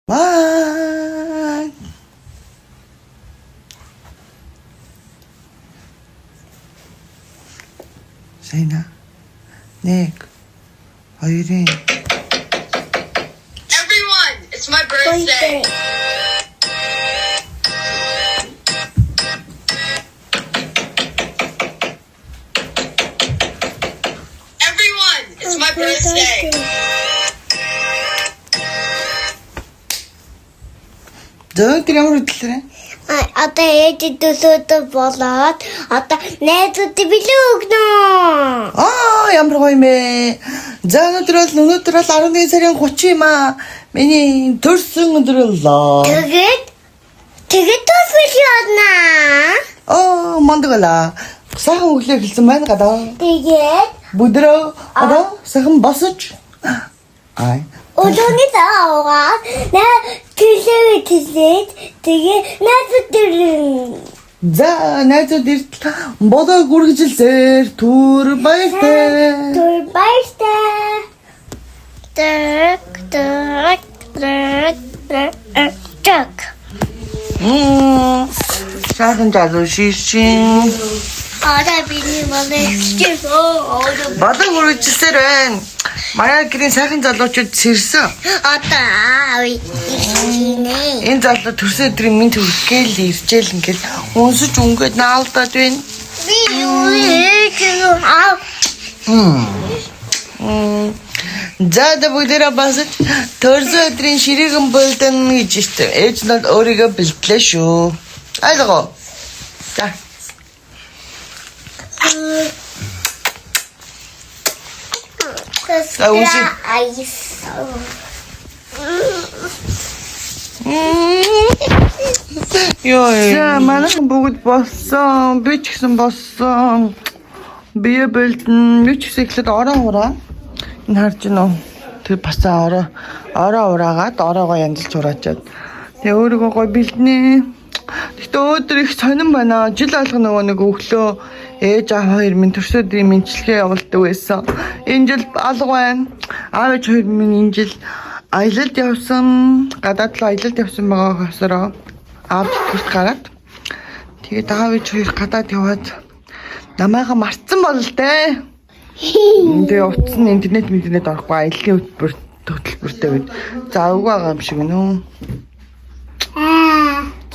One. Zeyna. Nick. Hayri. Everyone, it's my birthday. Everyone, it's my birthday. Зөөнтөр ямар хөдлөлөө? Одоо ээж төсөөдөө болоод одоо найзуудад билүү өгнө. Ямар гоё юм бэ? За өнөөдөр бол 11 сарын 30 юм аа. Миний төрсөн өдөр боллоо. Тэгээд тус билүү Мондгола. Сайхан өглөө хэлсэн байна гадаа. Тэгээд Бүдрөө одоо сайхан босож. өдөөний цаагаа төлөөд тэгээ найзууд За найзууд ирт бодоо гүргэжилсээр түр баяртай. Так. Сайхан залуу шишин. Ара биний малэвчээ. Бодоо гүргэжилсээр байна. Манай гэрийн сайхан залуучууд сэрсэн. Одоо Энэ залуу төрсөн өдрийн минь төргээл иржээл ингээл унсаж өнгөд наалдаад байна. би юу За да бүгдээрээ басаж төрсөн өдрийн ширээхэн болдон гэж штэ. Ээж нь өөрийгөө бэлтлээ шүү. Айлгоо. За. Яа, манайхан бүгд болсон. Би ч гэсэн болсон. Бие бэлдэн, би ч гэсэн ихлэд ороо ураа. Энэ харж гинөө. Тэр бас ороо ураагаад ороогоо янзлж ураачаад. Тэгээ өөрийгөө гой бэлднэ. Гэтэ өөдөр их сонирн байна. Жил алга нөгөө нэг өглөө ээж аав хоёр минь төрсөдрийн мэдлэгээ явуулдаг байсан. Энэ жил алга байна. Аав ээж хоёр минь энэ жил аялалд явсан. Гадаад руу аялалд явсан байгаа хосороо аав төрт гараад. Тэгээд аав ээж хоёр гадаад яваад намайгаа мартсан бол тээ. Тэгээ утсан интернет орохгүй аяллаа хөтөлбөртэй үед завгүй байгаа юм шиг нөө.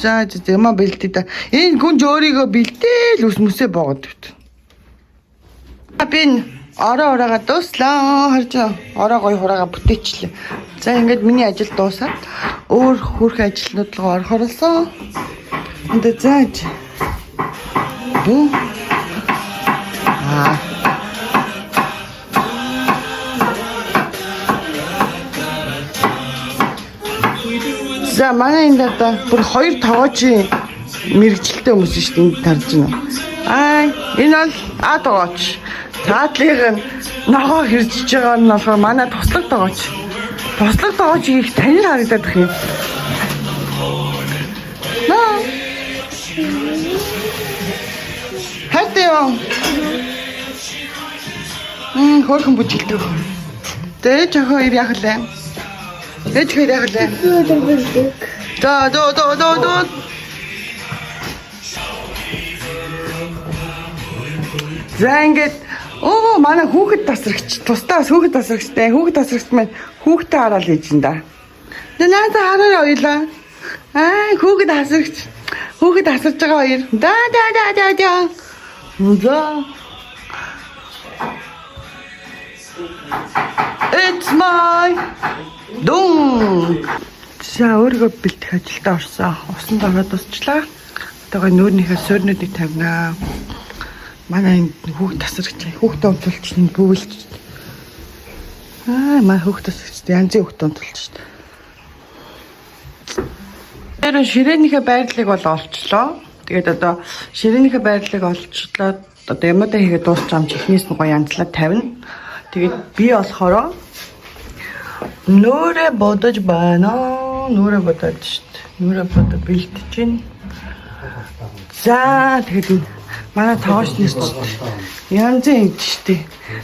За яма бэлтээ да. Энэ хүн өөрийгөө бэлдээл ус мүсээ боогод бит. Би ороо ураагаа дууслаа. Харж ороо гоё хураагаа бүтээчлээ. За ингээд миний ажил дуусаад өөр хөрх ажилтнууд руу орохорлоо. Энд зааж. За манай энэ дата бүр хоёр тоогоочийн мэрэгчлээ хүмүүс шүү дээ энд тарж байна. Энэ бол тоогооч. Цаатлыг нь ногоо хэржиж байгаа нь болохоор манай туслаг тоогооч. Туслаг тоогоочийг их танил харагдаад их юм. Хатаа. Хөрхөн бүжгэлдэг. Дэж хоёр яг л юм. Дэж хоёр яг л юм. Доо. За ингээд манай хүүхэд тасрагч тусдаа хүүхэд тасрагчтай хүүхэд тасрагч маань хүүхдээ хараад ийж ин да. Надад хараа ойлаа. Хүүхэд тасарч байгаа хоёр. Да. За. It's my dong. За өөрийгөө бэлтгэх ажилд орсон. Усанд ороод дусчлаа. Одоо нүүрнийхээ суурнуудыг тавина. Манай хүүхд тасрагч хүүхдээ унтуулч нэг бүүлж. Манай хүүхд тасрагч янзын хүүхд унтуулж шүү дээ. Тэр ширээнийхээ байрлалыг бол олчлоо. Тэгээд одоо ширээнийхээ байрлалыг олчлоо. Одоо ямаадаа хийгээд дуусч байгаа юм чихнээс нь гоё янзлаад тавина. Тэгээд би болохоро нүүрэ бодож байна. Нүүрэ бодож шүү дээ. Нүүрэ бодож бэлтэж чинь. За тэгээд манай тоогооч нэр чинь янзын юм шүү дээ.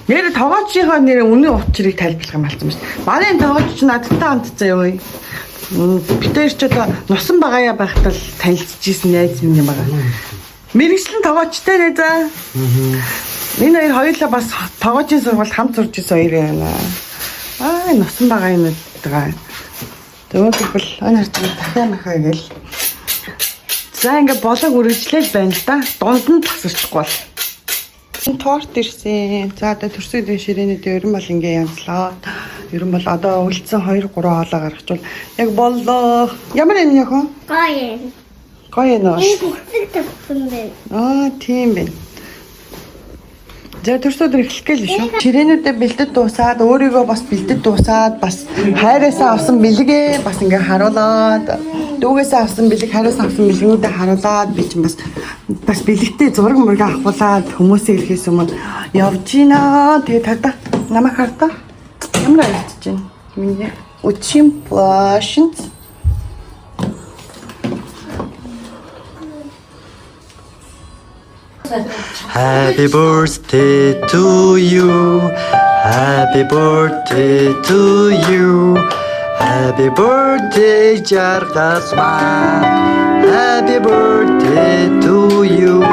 Нэр тоогоочийнхоо нэр үнэн учрыг тайлбарлах юм болсон байна шүү дээ. Манай тоогооч ч надтай хамт заяа. Битээр ч одоо носон багаяа байхдаа танилцчихсэн найз минь юм байгаа. Мэргэжлэн тоглоочтой нэ за. Энэ хоёр хоёулаа бас тоглоочийн сургууль хамт сурж исэн хоёр байна. Носон байгаа юм байгаа. Тэгвэл энэ харж дахиад махаа гээл. За ингээ болог үргэлжлэл байна л да. Дунд нь тасарчихгүй бол. Торт ирсэн. За одоо төрсөн үеийн ширээнүүд ерөн бол ингээ янзлаа. Ерөн бол одоо үлдсэн 2 3 хоолоо гаргачвал яг боллоо. Ямар юм яах вэ? Гоё. Гоё нөө. Бүгд тавсан байна. Тийм байна. За төрсөн өдөр эхлэх гээл шүү. Ширээнүүдээ бэлдэж дуусаад өөрийгөө бас бэлдэж дуусаад бас хайраасаа авсан бэлгээ бас ингээ харуулад дүүгээсээ авсан бэлэг хайраасаа авсан бэлгүүдээ харуулад би чинь бас бэлэгтэй зураг мөргө авахуулаад хүмүүсээ ирэхээс өмнө явж гинэ. Тэгээ тагда намайг хартаа. Ямар харагдаж байна? Миний очень плашинц. Happy birthday to you. Happy birthday to you. Happy birthday, Jargasma. Happy birthday to you.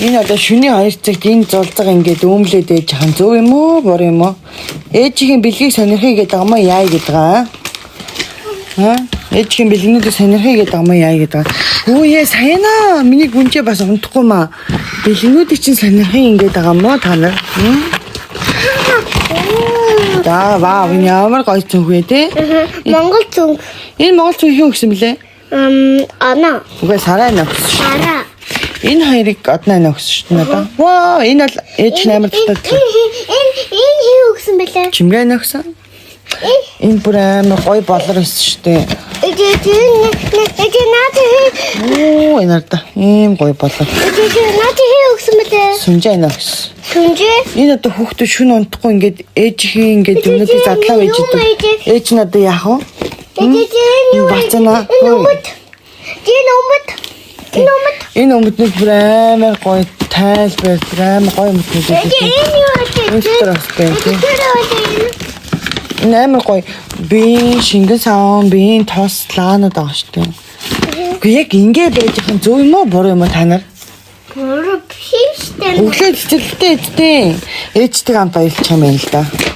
Энэ одоо шөнийн 2 цагт энэ зулцаг ингээд өөмлөд ээж хаан зөв юм уу, буруу юм уу? Ээжийн бэлгийг сонирхъя гэдэг юм аа яа гэдэг аа? Ээжийн бэлгнүүдийг сонирхъя гэдэг юм аа яа гэдэг аа? Үе сайнаа. Миний гүнжээ бас унтахгүй маа. Бэлгнүүдийг чинь сонирхъя ингээд байгаа юм уу та нар? Да, вау, энэ ямар гоё цүнхвэ те? Монгол цүнх. Энэ монгол цүнх юу гэсэн бэлээ? Ана. Үгүй сарай нөхс. Сара. Энэ хоёрыг одноо нөхс шүү дээ надаа. Ваа, энэ бол ээж амар татдаг. Энэ хий өгсөн бэлээ. Чимгээ нөхсөн. Энэ бүр амар гоё болор өссөн шүү дээ. Оо, энэ арда ийм гоё болор. Наач хий өгсөн бэлээ. Сүнжээ нөхс. Сүнжээ. Энэ одоо хүүхдээ шүн унтахгүй ингээд ээжийн ингээд юмнуудыг задлаа байж идэг. Ээж нь одоо яах вэ? Бацана. Энэ өмднүүд бүр амар гоё тайлбар, амар гоё өмднүүд байдаг. Энэ амар гоё би шингэн саун, би тос лаанууд байгаа шүү дээ. Гэхдээ яг ингэ байж байгаа зөв юм уу, буруу юм уу та нар? Буруу биш шүү дээ. Өглөө цэцэрлэгтэй эзтэй. Ээжтэй хамт аялчих юм байна л да.